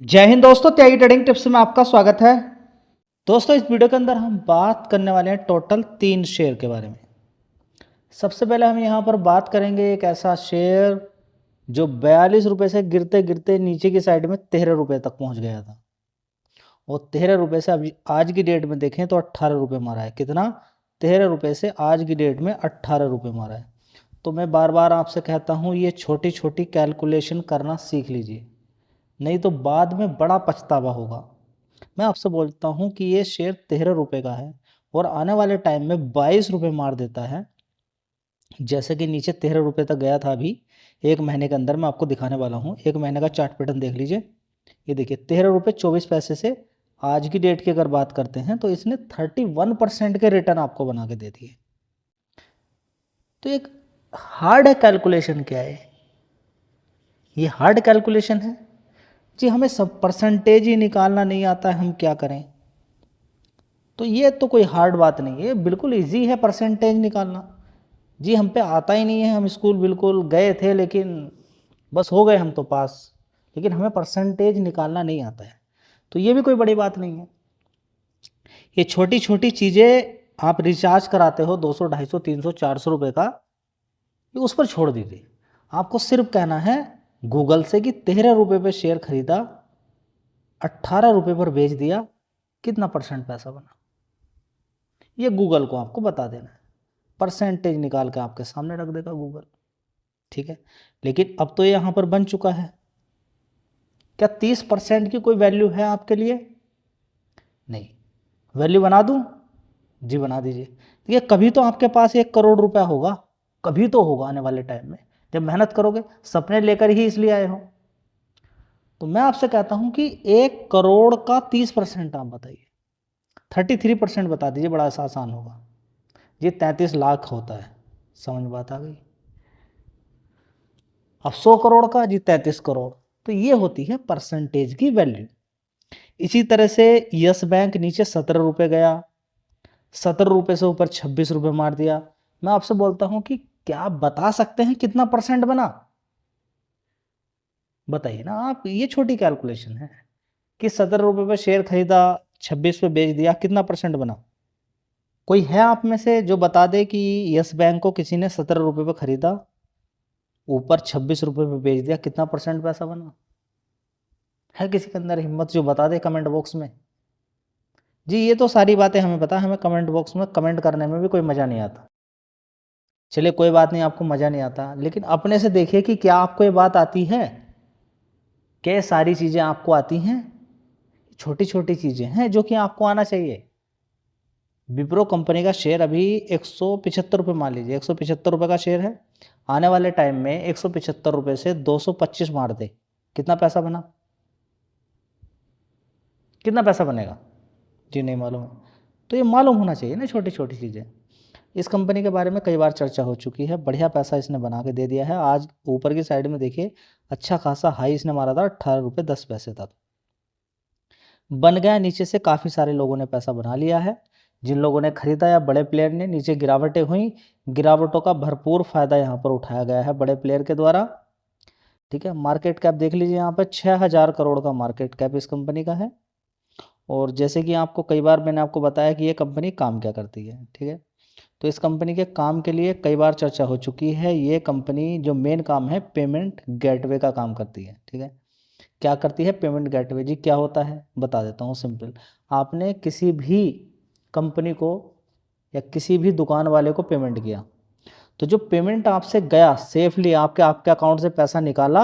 जय हिंद दोस्तों, त्यागी trading tips में आपका स्वागत है। दोस्तों, इस वीडियो के अंदर हम बात करने वाले हैं टोटल 3 शेयर के बारे में। सबसे पहले हम यहाँ पर बात करेंगे एक ऐसा शेयर जो 42 रुपये से गिरते गिरते नीचे की साइड में 13 रुपये तक पहुँच गया था और 13 रुपये से अभी आज की डेट में देखें तो 18 रुपये मारा है। कितना? 13 रुपये से आज की डेट में 18 रुपये मारा है। तो मैं बार बार आपसे कहता हूँ, ये छोटी छोटी कैलकुलेशन करना सीख लीजिए, नहीं तो बाद में बड़ा पछतावा होगा। मैं आपसे बोलता हूँ कि ये शेयर 13 रुपये का है और आने वाले टाइम में 22 रुपये मार देता है। जैसे कि नीचे 13 रुपये तक गया था अभी एक महीने के अंदर, मैं आपको दिखाने वाला हूँ। एक महीने का चार्ट पैटर्न देख लीजिए। ये देखिए 13 रुपये 24 पैसे से आज की डेट की अगर बात करते हैं तो इसने 31% के रिटर्न आपको बना के दे दिए। तो एक हार्ड कैलकुलेशन क्या है? ये हार्ड कैलकुलेशन है जी। हमें सब परसेंटेज ही निकालना नहीं आता है, हम क्या करें? तो ये तो कोई हार्ड बात नहीं है, बिल्कुल इजी है परसेंटेज निकालना जी। हम पे आता ही नहीं है, हम स्कूल बिल्कुल गए थे लेकिन बस हो गए हम तो पास, लेकिन हमें परसेंटेज निकालना नहीं आता है। तो ये भी कोई बड़ी बात नहीं है। ये छोटी छोटी चीज़ें आप रिचार्ज कराते हो 200 250 300 400 रुपये का, ये उस पर छोड़ दीजिए। आपको सिर्फ कहना है गूगल से कि 13 रुपये पे शेयर खरीदा, 18 रुपये पर बेच दिया, कितना परसेंट पैसा बना, ये गूगल को आपको बता देना है। परसेंटेज निकाल के आपके सामने रख देगा गूगल, ठीक है। लेकिन अब तो ये यहाँ पर बन चुका है। क्या 30% की कोई वैल्यू है आपके लिए? नहीं। वैल्यू बना दूँ? जी बना दीजिए। देखिए, कभी तो आपके पास 1 करोड़ रुपया होगा, कभी तो होगा आने वाले टाइम में, जब मेहनत करोगे। सपने लेकर ही इसलिए आए हो। तो मैं आपसे कहता हूँ कि 1 करोड़ का 30% आप बताइए, 33% बता दीजिए, बड़ा सा आसान होगा जी। 33 लाख होता है, समझ बात आ गई। अब 100 करोड़ का जी 33 करोड़, तो ये होती है परसेंटेज की वैल्यू। इसी तरह से यस बैंक नीचे 17 रुपये गया, 17 रुपये से ऊपर 26 रुपये मार दिया। मैं आपसे बोलता हूँ कि क्या आप बता सकते हैं कितना परसेंट बना? बताइए ना आप। ये छोटी कैलकुलेशन है कि 17 रुपये पर शेयर खरीदा, 26 पे बेच दिया, कितना परसेंट बना? कोई है आप में से जो बता दे कि यस बैंक को किसी ने 17 रुपये पर खरीदा, ऊपर 26 रुपये पे बेच दिया, कितना परसेंट पैसा बना? है किसी के अंदर हिम्मत जो बता दे कमेंट बॉक्स में? जी, ये तो सारी बातें हमें पता है, हमें कमेंट बॉक्स में कमेंट करने में भी कोई मज़ा नहीं आता। चलिए कोई बात नहीं, आपको मज़ा नहीं आता, लेकिन अपने से देखिए कि क्या आपको ये बात आती है? क्या ये सारी चीज़ें आपको आती हैं? छोटी छोटी चीज़ें हैं जो कि आपको आना चाहिए। विप्रो कंपनी का शेयर अभी 175 रुपये, मान लीजिए 175 रुपये का शेयर है। आने वाले टाइम में 175 रुपये से 225 मार दे, कितना पैसा बना? कितना पैसा बनेगा? जी नहीं मालूम है। तो ये मालूम होना चाहिए ना, छोटी छोटी चीज़ें। इस कंपनी के बारे में कई बार चर्चा हो चुकी है, बढ़िया पैसा इसने बना के दे दिया है। आज ऊपर की साइड में देखिए, अच्छा खासा हाई इसने मारा था 18 रुपये 10 पैसे तक बन गया। नीचे से काफ़ी सारे लोगों ने पैसा बना लिया है। जिन लोगों ने खरीदा या बड़े प्लेयर ने, नीचे गिरावटें हुई, गिरावटों का भरपूर फ़ायदा यहाँ पर उठाया गया है बड़े प्लेयर के द्वारा, ठीक है। मार्केट कैप देख लीजिए, यहाँ पर 6000 करोड़ का मार्केट कैप इस कंपनी का है। और जैसे कि आपको कई बार मैंने आपको बताया कि ये कंपनी काम क्या करती है, ठीक है। तो इस कंपनी के काम के लिए कई बार चर्चा हो चुकी है। ये कंपनी जो मेन काम है, पेमेंट गेटवे का काम करती है, ठीक है। क्या करती है? Payment gateway. जी क्या होता है बता देता हूँ, सिंपल। आपने किसी भी कंपनी को या किसी भी दुकान वाले को पेमेंट किया, तो जो पेमेंट आपसे गया सेफली, आपके आपके अकाउंट से पैसा निकाला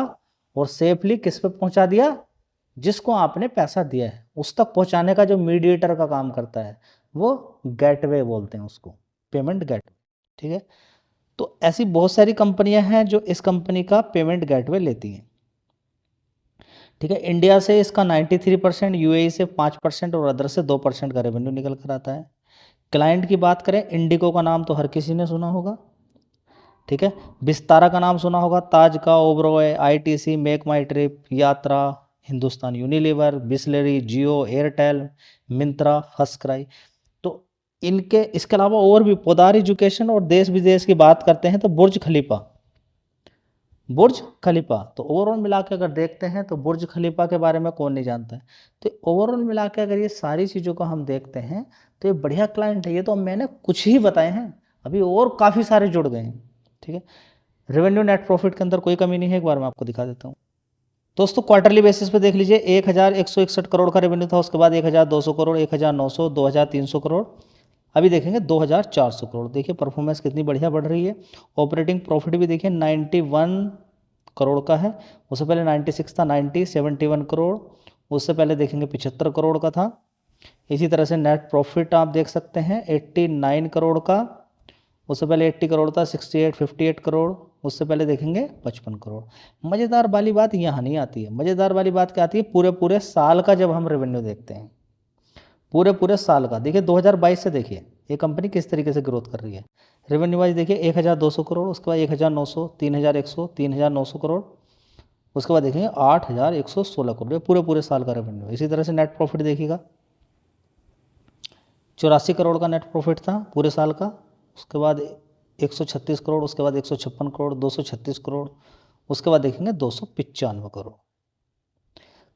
और सेफली किस पे पहुंचा दिया? जिसको आपने पैसा दिया है उस तक पहुंचाने का जो मीडिएटर का काम करता है, वो गेटवे बोलते हैं उसको, पेमेंट गेटवे, ठीक है। तो ऐसी बहुत सारी कंपनियां हैं जो इस कंपनी का पेमेंट गेटवे लेती हैं, ठीक है। इंडिया से इसका 93%, यूएई से 5% और अदर से 2% का रेवेन्यू निकल कर आता है। क्लाइंट की बात करें, इंडिगो का नाम तो हर किसी ने सुना होगा, ठीक है। विस्तारा का नाम सुना होगा, ताज का, ओबरॉय, आईटीसी, मेक माई ट्रिप, यात्रा, हिंदुस्तान यूनिलीवर, बिस्लरी, जियो, एयरटेल, मिंत्रा, फर्स्टक्राई। तो इनके इसके अलावा और भी पोदार एजुकेशन, और देश विदेश की बात करते हैं तो बुर्ज खलीफा, बुर्ज खलीफा। तो ओवरऑल मिला के अगर देखते हैं तो बुर्ज खलीफा के बारे में कौन नहीं जानता है। तो ओवरऑल मिला के अगर ये सारी चीज़ों को हम देखते हैं तो ये बढ़िया क्लाइंट है। ये तो मैंने कुछ ही बताए हैं, अभी और काफ़ी सारे जुड़ गए हैं। ठीक है, रेवेन्यू नेट प्रॉफिट के अंदर कोई कमी नहीं है, एक बार मैं आपको दिखा देता हूँ। दोस्तों क्वार्टरली बेसिस पे देख लीजिए, 1161 करोड़ का रेवेन्यू था, उसके बाद 1200 करोड़, 1900, 2300 करोड़, अभी देखेंगे 2400 करोड़। देखिए परफॉर्मेंस कितनी बढ़िया बढ़ रही है। ऑपरेटिंग प्रॉफिट भी देखिए 91 करोड़ का है, उससे पहले 96 था, 71 करोड़, उससे पहले देखेंगे 75 करोड़ का था। इसी तरह से नेट प्रॉफिट आप देख सकते हैं 89 करोड़ का, उससे पहले 80 करोड़ था, 58 करोड़, उससे पहले देखेंगे 55 करोड़। मज़ेदार वाली बात यहाँ नहीं आती है, मज़ेदार वाली बात क्या आती है, पूरे पूरे साल का जब हम रेवेन्यू देखते हैं, पूरे पूरे साल का। देखिए 2022 से देखिए ये कंपनी किस तरीके से ग्रोथ कर रही है। रेवेन्यू वाइज देखिए 1200 करोड़, उसके बाद 1900, 3100, 3900 करोड़, उसके बाद देखेंगे 8116 करोड़, ये पूरे पूरे साल का रेवेन्यू। इसी तरह से नेट प्रॉफिट देखिएगा 84 करोड़ का नेट प्रॉफिट था पूरे साल का, उसके बाद 136 करोड़, उसके बाद 156 करोड़, 236 करोड़, उसके बाद देखेंगे 295 करोड़।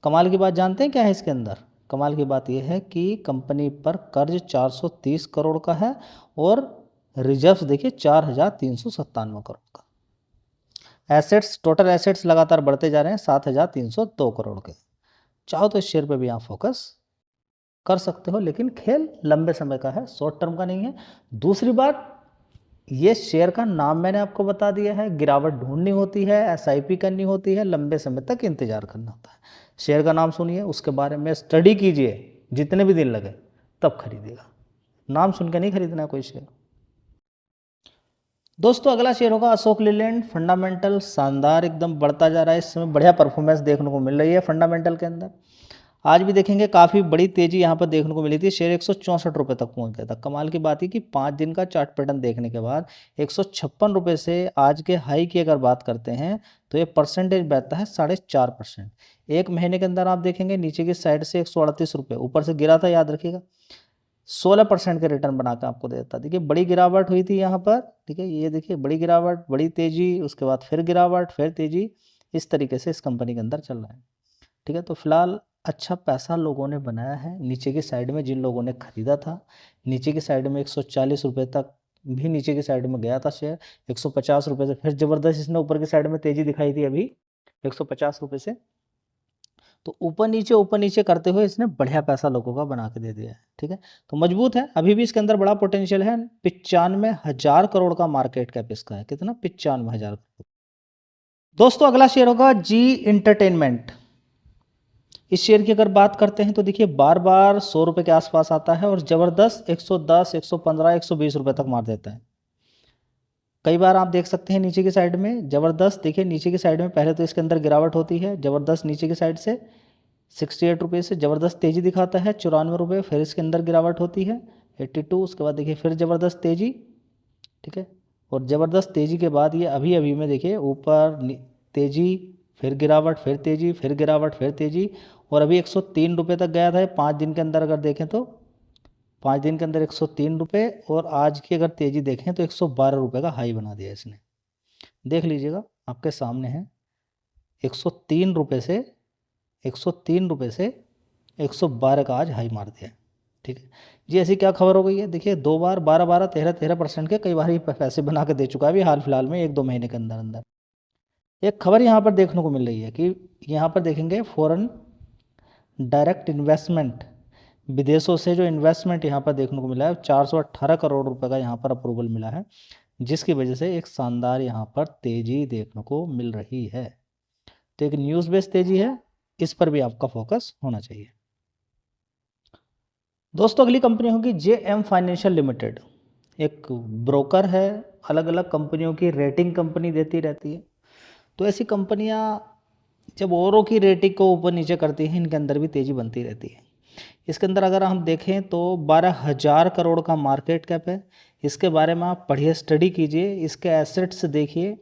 कमाल की बात जानते हैं क्या है इसके अंदर? कमाल की बात यह है कि कंपनी पर कर्ज 430 करोड़ का है और रिजर्व्स देखिए 4397 करोड़ का। एसेट्स, टोटल एसेट्स लगातार बढ़ते जा रहे हैं 7302 करोड़ के। चाहो तो इस शेयर पे भी आप फोकस कर सकते हो, लेकिन खेल लंबे समय का है, शॉर्ट टर्म का नहीं है। दूसरी बात, ये शेयर का नाम मैंने आपको बता दिया है, गिरावट ढूंढनी होती है, एसआईपी करनी होती है, लंबे समय तक इंतजार करना होता है। शेयर का नाम सुनिए, उसके बारे में स्टडी कीजिए, जितने भी दिन लगे तब खरीदिएगा, नाम सुन के नहीं खरीदना है कोई शेयर। दोस्तों अगला शेयर होगा अशोक लीलैंड। फंडामेंटल शानदार एकदम बढ़ता जा रहा है, इस समय बढ़िया परफॉर्मेंस देखने को मिल रही है फंडामेंटल के अंदर। आज भी देखेंगे काफ़ी बड़ी तेजी यहाँ पर देखने को मिली थी, शेयर 164 रुपये तक पहुँच गया था। कमाल की बात है कि 5 दिन का चार्ट पैटर्न देखने के बाद 156 रुपये से आज के हाई की अगर बात करते हैं तो ये परसेंटेज बैठता है 4.5%। एक महीने के अंदर आप देखेंगे नीचे की साइड से 138 रुपये ऊपर से गिरा था, याद रखिएगा 16% के रिटर्न बना के आपको देता। देखिए बड़ी गिरावट हुई थी यहाँ पर, ठीक है, ये देखिए बड़ी गिरावट, बड़ी तेजी, उसके बाद फिर गिरावट, फिर तेजी, इस तरीके से इस कंपनी के अंदर चल रहा है। ठीक है, तो फिलहाल अच्छा पैसा लोगों ने बनाया है। नीचे की साइड में जिन लोगों ने खरीदा था, नीचे की साइड में 140 रुपये तक भी नीचे की साइड में गया था शेयर, 150 रुपये से फिर ज़बरदस्त इसने ऊपर की साइड में तेज़ी दिखाई थी अभी 150 रुपये से। तो ऊपर नीचे करते हुए इसने बढ़िया पैसा लोगों का बना के दे दिया है। ठीक है, तो मजबूत है, अभी भी इसके अंदर बड़ा पोटेंशियल है। 95,000 करोड़ का मार्केट कैप इसका है। कितना? 95,000 करोड़। दोस्तों अगला शेयर होगा जी इंटरटेनमेंट। इस शेयर की अगर बात करते हैं तो देखिए बार बार 100 रुपये के आसपास आता है और ज़बरदस्त 110, 115, 120 रुपये तक मार देता है। कई बार आप देख सकते हैं नीचे की साइड में ज़बरदस्त, देखिए नीचे की साइड में पहले तो इसके अंदर गिरावट होती है ज़बरदस्त, नीचे की साइड से 68 रुपये से ज़बरदस्त तेज़ी दिखाता है 94 रुपये, फिर इसके अंदर गिरावट होती है 82, उसके बाद देखिए फिर ज़बरदस्त तेज़ी। ठीक है, और ज़बरदस्त तेज़ी के बाद ये अभी अभी में देखिए ऊपर तेज़ी, फिर गिरावट, फिर तेज़ी, फिर गिरावट, फिर तेज़ी, और अभी 103 रुपये तक गया था 5 दिन के अंदर। अगर देखें तो 5 दिन के अंदर 103 रुपये, और आज की अगर तेज़ी देखें तो 112 रुपये का हाई बना दिया इसने। देख लीजिएगा आपके सामने है, 103 रुपये से 103 रुपये से 112 का आज हाई मार दिया। ठीक है जी, ऐसी क्या खबर हो गई है? देखिए 2 बार 12-12, 13-13% के कई बार ही पैसे बना के दे चुका है अभी हाल फिलहाल में 1-2 महीने के अंदर अंदर। एक खबर यहाँ पर देखने को मिल रही है कि यहाँ पर देखेंगे फॉरेन डायरेक्ट इन्वेस्टमेंट, विदेशों से जो इन्वेस्टमेंट यहाँ पर देखने को मिला है 418 करोड़ रुपए का यहाँ पर अप्रूवल मिला है, जिसकी वजह से एक शानदार यहाँ पर तेज़ी देखने को मिल रही है। तो एक न्यूज़ बेस्ड तेज़ी है, इस पर भी आपका फोकस होना चाहिए। दोस्तों अगली कंपनी होगी JM फाइनेंशियल लिमिटेड। एक ब्रोकर है, अलग अलग कंपनियों की रेटिंग कंपनी देती रहती है। तो ऐसी कंपनियां जब औरों की रेटिंग को ऊपर नीचे करती हैं, इनके अंदर भी तेज़ी बनती रहती है। इसके अंदर अगर हम देखें तो 12,000 करोड़ का मार्केट कैप है। इसके बारे में आप पढ़िए, स्टडी कीजिए, इसके एसेट्स देखिए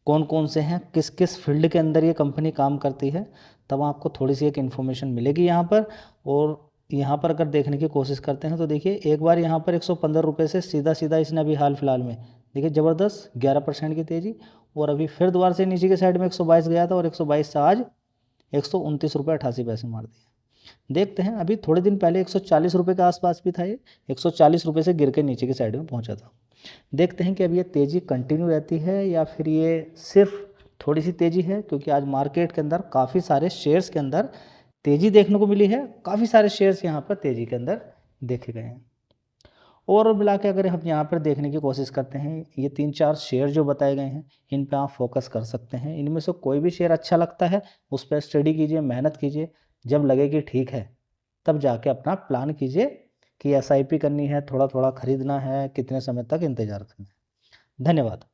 कौन कौन से हैं, किस किस फील्ड के अंदर ये कंपनी काम करती है, तब आपको थोड़ी सी एक इन्फॉर्मेशन मिलेगी यहाँ पर। और यहाँ पर अगर देखने की कोशिश करते हैं तो देखिए एक बार यहाँ पर 115 रुपये से सीधा सीधा इसने अभी हाल फिलहाल में देखिए ज़बरदस्त 11% की तेज़ी, और अभी फिर दोबारा से नीचे के साइड में 122 गया था और 122 से आज 129 रुपये 88 पैसे मार दिए। देखते हैं, अभी थोड़े दिन पहले 140 रुपये के आसपास भी था, ये 140 रुपये से गिर के नीचे की साइड में पहुंचा था। देखते हैं कि अब ये तेज़ी कंटिन्यू रहती है या फिर ये सिर्फ थोड़ी सी तेज़ी है, क्योंकि आज मार्केट के अंदर काफ़ी सारे शेयर्स के अंदर तेज़ी देखने को मिली है, काफ़ी सारे शेयर्स यहाँ पर तेज़ी के अंदर देखे गए हैं। ओवरऑल मिला के अगर हम यहाँ पर देखने की कोशिश करते हैं, ये 3-4 शेयर जो बताए गए हैं इन पे आप फोकस कर सकते हैं। इनमें से कोई भी शेयर अच्छा लगता है उस पर स्टडी कीजिए, मेहनत कीजिए, जब लगे कि ठीक है तब जाके अपना प्लान कीजिए कि SIP करनी है, थोड़ा थोड़ा खरीदना है, कितने समय तक इंतज़ार करना है। धन्यवाद।